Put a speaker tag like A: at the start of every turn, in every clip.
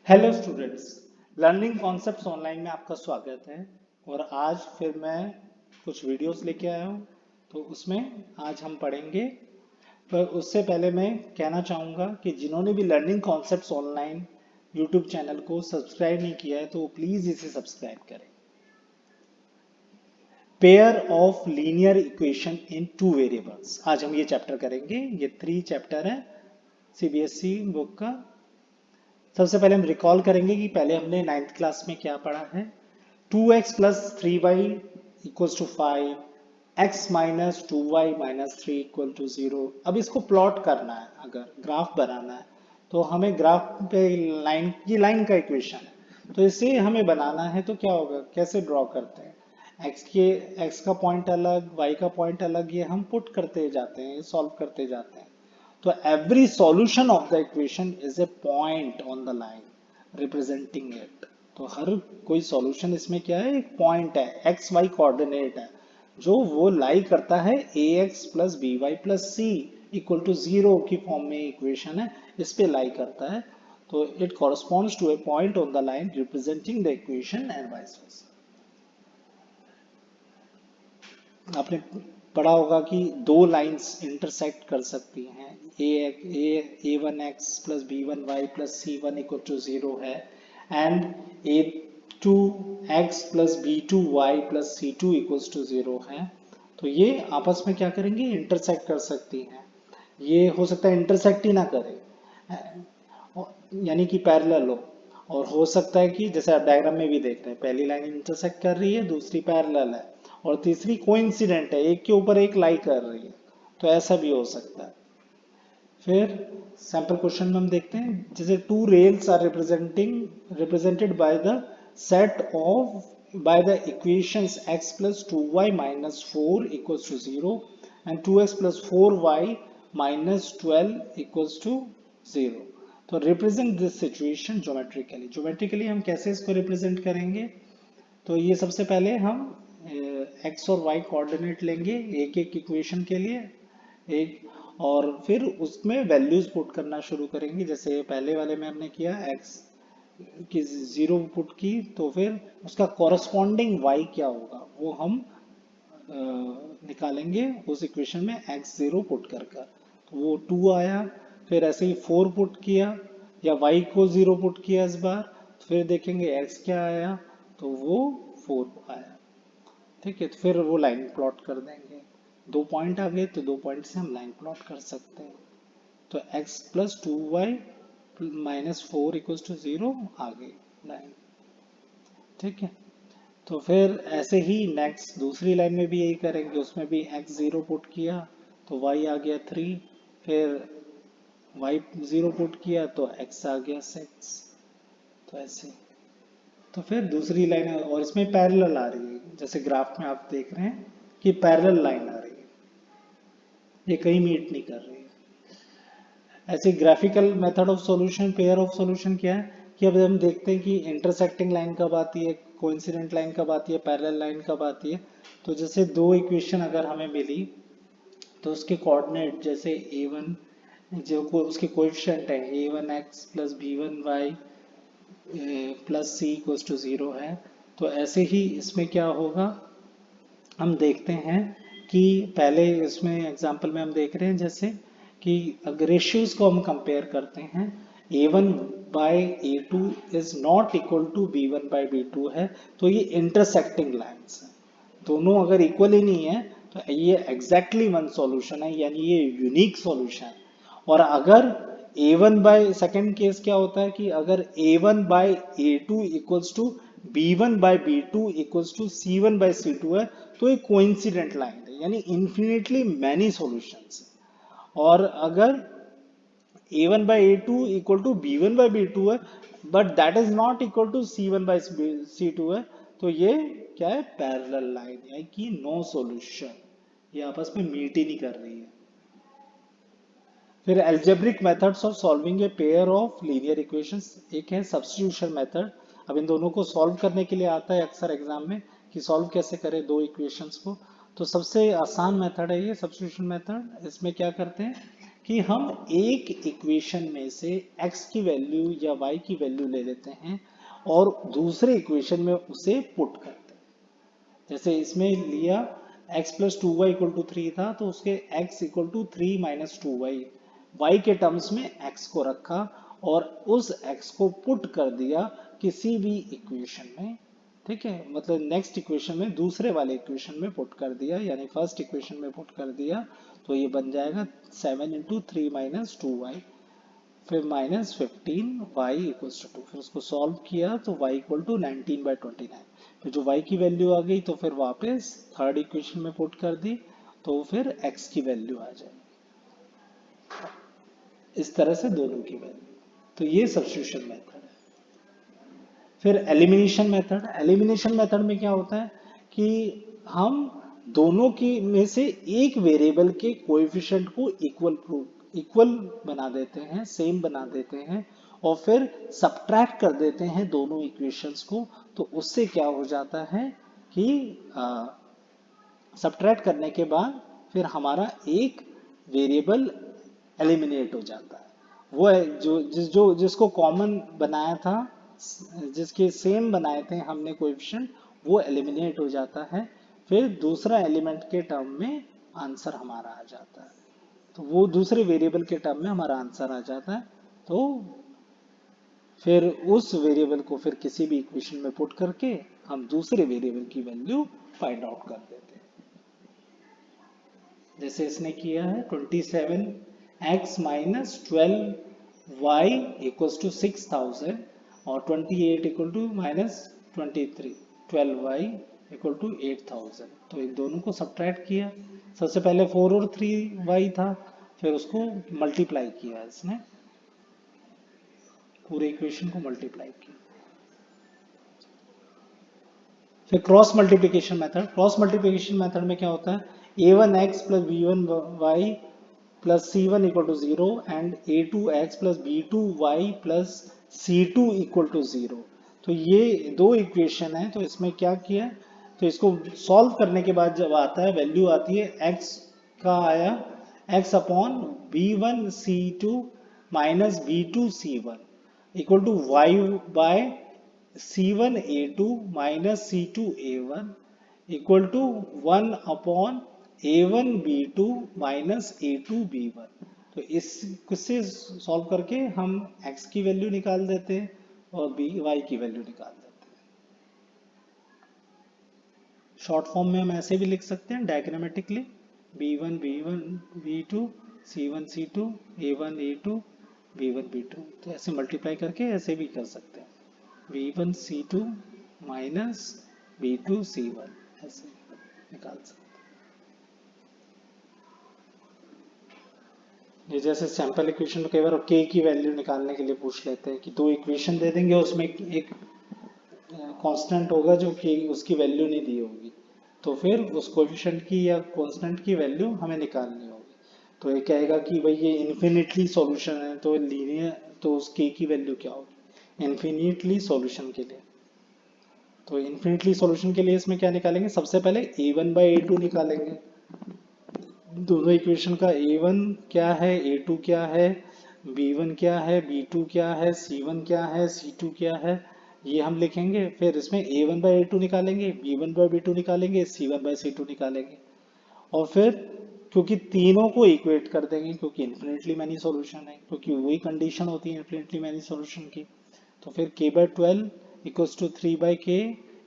A: Hello students, learning concepts online में आपका स्वागत है। और आज फिर मैं कुछ वीडियोस लेके आया हूँ। तो उसमें आज हम पढ़ेंगे। पर उससे पहले मैं कहना चाहूँगा कि जिन्होंने भी learning concepts online YouTube channel को सब्सक्राइब नहीं किया है तो प्लीज़ इसे सब्सक्राइब करें। Pair of linear equation in two variables, आज हम ये चैप्टर करेंगे। ये 3 चैप्टर है सीबीएसई बुक का। सबसे पहले हम रिकॉल करेंगे कि पहले हमने 9th क्लास में क्या पढ़ा है। 2x plus 3y equals to 5, x minus 2y minus 3 equal to 0। अब इसको प्लॉट करना है, अगर ग्राफ बनाना है तो हमें ग्राफ पे लाइन, ये लाइन का इक्वेशन है तो इसे हमें बनाना है। तो क्या होगा, कैसे ड्रॉ करते हैं। x का पॉइंट अलग, y का पॉइंट अलग, ये हम पुट करते जाते हैं, सॉल्व करते जाते हैं। तो every solution of the equation is a point on the line representing it। तो हर कोई सॉल्यूशन इसमें क्या है, एक पॉइंट है, एक्स वाई कोऑर्डिनेट है जो वो लाई करता है a x plus b y plus c equal to 0 की फॉर्म में इक्वेशन है, इस पे लाई करता है। तो it corresponds to a point on the line representing the equation and vice versa. आपने पढ़ा होगा कि दो लाइंस इंटरसेक्ट कर सकती हैं। A one x plus b one y plus c one equal to 0 है, and a two x plus b two y plus c two equals to 0 है। तो ये आपस में क्या करेंगे, इंटरसेक्ट कर सकती हैं। ये हो सकता है इंटरसेक्ट ही ना करे, यानी कि पैरेलल हो। और हो सकता है कि जैसे आप डायग्राम में भी देख रहे हैं, पहली लाइन इंटरसेक्ट कर रही है, दूसरी पैरेलल है, और तीसरी कोइंसिडेंट है, एक के ऊपर एक लाई कर रही है। तो ऐसा भी हो सकता है। फिर सैंपल क्वेश्चन में हम देखते हैं, जैसे two rails are represented by the set of by the equations x plus 2y minus 4 equals to 0 and 2x plus 4y minus 12 equals to 0। तो represent this situation geometrically. Geometrically हम कैसे इसको represent करेंगे। तो ये सबसे पहले हम एक्स और वाई कोऑर्डिनेट लेंगे एक एक इक्वेशन के लिए एक, और फिर उसमें वैल्यूज पुट करना शुरू करेंगे। जैसे पहले वाले में हमने किया एक्स की 0 पुट की, तो फिर उसका कॉरस्पॉन्डिंग वाई क्या होगा वो हम निकालेंगे उस इक्वेशन में एक्स 0 पुट कर। तो वो 2 आया। फिर ऐसे ही 4 पुट किया या y को 0 पुट किया इस बार, तो फिर देखेंगे x क्या आया, तो वो 4 आया। ठीक है, तो फिर वो लाइन प्लॉट कर देंगे। दो पॉइंट आ गए तो दो पॉइंट से हम लाइन प्लॉट कर सकते हैं। तो x plus 2y minus 4 equal to 0 आ गई लाइन। ठीक है, तो फिर ऐसे ही नेक्स्ट दूसरी लाइन में भी यही करेंगे, उसमें भी x 0 पुट किया तो y आ गया 3, फिर y 0 पुट किया तो x आ गया 6। तो ऐसे, तो फिर दूसरी लाइन है और इसमें पैरेलल आ रही है, जैसे ग्राफ में आप देख रहे हैं कि पैरेलल लाइन आ रही है, ये कहीं मीट नहीं कर रही है। ऐसे graphical method of solution, pair of solution क्या है कि अब हम देखते हैं कि इंटरसेक्टिंग लाइन कब आती है, कोइंसिडेंट लाइन कब आती है, पैरेलल लाइन कब आती है। तो जैसे दो इक्वेशन अगर हमें मिली तो उसके कोऑर्डिनेट जैसे ए वन, जो को उसके कोएफिशिएंट है a one x plus b one y plus c equals to 0 है। तो ऐसे ही इसमें क्या होगा, हम देखते हैं कि पहले इसमें एग्जांपल में हम देख रहे हैं जैसे कि अगर रेशियोज को हम कंपेयर करते हैं, a one by a two is not equal to b one by b two है। तो ये इंटरसेक्टिंग लाइन्स है, दोनों अगर इक्वल ही नहीं है तो ये एग्जैक्टली वन सॉल्यूशन है, यानी ये यूनिक सॉल्यूशन है। और अगर a one by second case क्या होता है कि अगर a one by a two equals to b one by b two equals to c one by c two है, तो एक कोइंसिडेंट लाइन है, यानी इन्फिनिटली मैनी सॉल्यूशंस। और अगर a one by a two equal to b one by b two है but that is not equal to c one by c two है, तो ये क्या है, पैरेलल लाइन, यानी कि नो सॉल्यूशन, ये आपस में मीट ही नहीं कर रही है। फिर algebraic methods of solving A pair of linear equations, एक है सब्स्टिट्यूशन मेथड। अब इन दोनों को सॉल्व करने के लिए आता है अक्सर एग्जाम में कि सॉल्व कैसे करें दो इक्वेशंस को। तो सबसे आसान मेथड है ये सब्स्टिट्यूशन मेथड। इसमें क्या करते हैं कि हम एक इक्वेशन में से x की वैल्यू या y की वैल्यू ले लेते हैं और दूसरे इक्वेशन में उसे पुट करते हैं। जैसे इसमें लिया x plus two y equal to three था, तो उसके x equal to three minus two y, y के टर्म्स में x को रखा और उस x को पुट कर दिया किसी भी इक्वेशन में। ठीक है, मतलब नेक्स्ट इक्वेशन में, दूसरे वाले इक्वेशन में पुट कर दिया, यानी फर्स्ट इक्वेशन में पुट कर दिया, तो ये बन जाएगा 7 into three minus two y, फिर minus 15y equals to two, फिर उसको सॉल्व किया तो y इक्वल टू 19/29। फिर जो y की वैल्यू आ गई तो फिर वापस थर्ड इक्वेशन में पुट कर दी, तो फिर x की वैल्यू आ जाएगी। इस तरह से दोनों की वैल्यू। तो ये सब्स्टिट्यूशन मेथड है। फिर एलिमिनेशन मेथड, एलिमिनेशन मेथड में क्या होता है कि हम दोनों की में से एक वेरिएबल के कोएफिशिएंट को इक्वल बना देते हैं, सेम बना देते हैं, और फिर सब्ट्रैक्ट कर देते हैं दोनों इक्वेशंस को। तो उससे क्या हो जाता है कि सब्ट्रैक्ट करने के बाद फिर हमारा एक वेरिएबल एलिमिनेट हो जाता है। वो है जो जिसको कॉमन बनाया था, जिसके सेम बनाए थे हमने कोएफिशिएंट, वो एलिमिनेट हो जाता है। फिर दूसरा एलिमेंट के टर्म में आंसर हमारा आ जाता है, तो वो दूसरे वेरिएबल के टर्म में हमारा आंसर आ जाता है। तो फिर उस वेरिएबल को फिर किसी भी इक्वेशन में पुट करके हम दूसरे वेरिएबल की वैल्यू फाइंड आउट कर देते हैं। जैसे इसने किया है 27x minus 12y equals to 6000 और 28 equal to minus 23, 12y equal to 8000। तो इन दोनों को सब्ट्रैक्ट किया। सबसे पहले 4 और 3y था, फिर उसको मल्टीप्लाई किया, इसने पूरे इक्वेशन को मल्टीप्लाई किया। फिर cross multiplication method, cross multiplication method में क्या होता है, a1x plus b1y plus c1 equal to 0 and a2x plus b2y plus c2 equal to 0। तो ये दो इक्वेशन है, तो इसमें क्या किया, तो इसको सॉल्व करने के बाद जब आता है, वैल्यू आती है x का आया x upon b1 c2 minus b2 c1 equal to y by c1 a2 minus c2 a1 equal to 1 upon a1 b2 minus a2 b1। तो इससे सॉल्व करके हम x की वैल्यू निकाल देते हैं और y की वैल्यू निकाल देते हैं। शॉर्ट फॉर्म में हम ऐसे भी लिख सकते हैं diagrammatically, b1 b1 b2 c1 c2 a1 a2 b1 b2। तो ऐसे मल्टीप्लाई करके ऐसे भी कर सकते हैं, b1 c2 minus b2 c1, ऐसे निकाल सकते हैं। ये जैसे सैंपल इक्वेशन में कई बार k की वैल्यू निकालने के लिए पूछ लेते हैं कि दो इक्वेशन दे देंगे, उसमें एक कांस्टेंट होगा जो कि उसकी वैल्यू नहीं दी होगी, तो फिर उस कोएफिशिएंट की या कांस्टेंट की वैल्यू हमें निकालनी होगी। तो ये कहेगा कि भाई ये इन्फिनिटली सॉल्यूशन है, तो लीनियर, तो उस k की वैल्यू क्या होगी इन्फिनिटली सॉल्यूशन के लिए। तो इन्फिनिटली सॉल्यूशन के लिए इसमें क्या निकालेंगे, सबसे पहले a1 बाई a2 निकालेंगे। दोनों इक्वेशन का a1 क्या है, a2 क्या है, b1 क्या है, b2 क्या है, c1 क्या है, c2 क्या है, ये हम लिखेंगे। फिर इसमें a1 बाई a2 निकालेंगे, b1 बाई b2 निकालेंगे, c1 बाई c2 निकालेंगे, और फिर क्योंकि तीनों को इक्वेट कर देंगे, क्योंकि इन्फिनिटली मैनी सॉल्यूशन है, क्योंकि वही कंडीशन होती है इन्फिनिटली मैनी सॉल्यूशन की। तो फिर k by 12 equals to 3 by k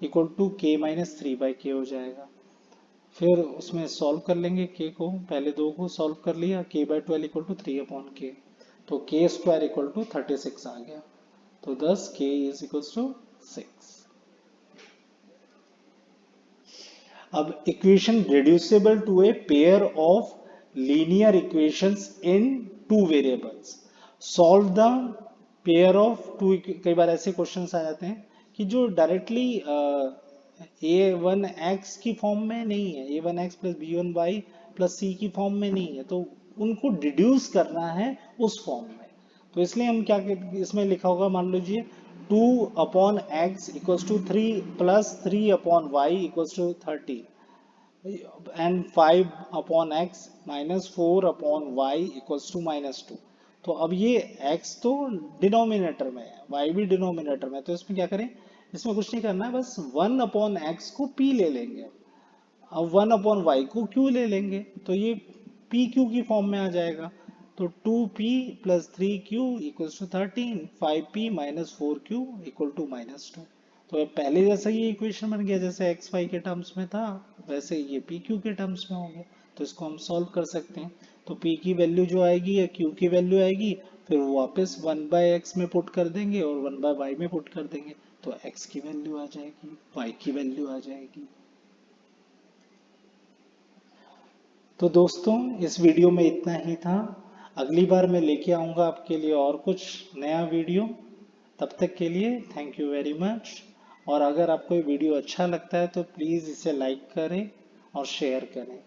A: equal to k minus 3 by k हो जाएगा। फिर उसमें सॉल्व कर लेंगे k को, पहले दो को सॉल्व कर लिया, k by 12 equal to 3 upon k, तो k स्क्वायर इक्वल टू 36 आ गया। तो thus k is equals to 6। अब equation reducible to a pair of linear equations in two variables, solve the pair of two. कई बार ऐसे questions आ जाते हैं कि जो डायरेक्टली a1x की फॉर्म में नहीं है, a1x plus b1y plus c की फॉर्म में नहीं है, तो उनको डिड्यूस करना है उस फॉर्म में। तो इसलिए हम क्या, इसमें लिखा होगा, मान लीजिए 2 upon x equals to 3 plus 3 upon y equals to 30। And 5/x minus 4/y equals to -2। तो अब ये x तो डिनोमिनेटर में है, y भी डिनोमिनेटर में है, तो इसमें क्या करें, इसमें कुछ नहीं करना है, बस 1/x को p ले लेंगे। अब 1/y को q ले लेंगे, तो ये पी क्यू की फॉर्म में आ जाएगा। तो 2p plus 3q equals to 13, 5p minus 4q equal to -2। तो ये पहले जैसा ही इक्वेशन बन गया, जैसे एक्स वाई के टर्म्स में था वैसे ये पी क्यू के टर्म्स में हो गया। तो इसको हम सॉल्व कर सकते हैं। तो p की वैल्यू जो आएगी या q की वैल्यू आएगी, फिर वो वापस 1/x में पुट कर देंगे और 1/y में पुट कर देंगे, तो x की वैल्यू आ जाएगी, y की वैल्यू आ जाएगी। तो दोस्तों इस वीडियो में इतना ही था। अगली बार मैं लेके आऊँगा आपके लिए और कुछ नया वीडियो। तब तक के लिए थैंक यू वेरी मच। और अगर आपको ये वीडियो अच्छा लगता है तो प्लीज़ इसे लाइक करें और शेयर करें।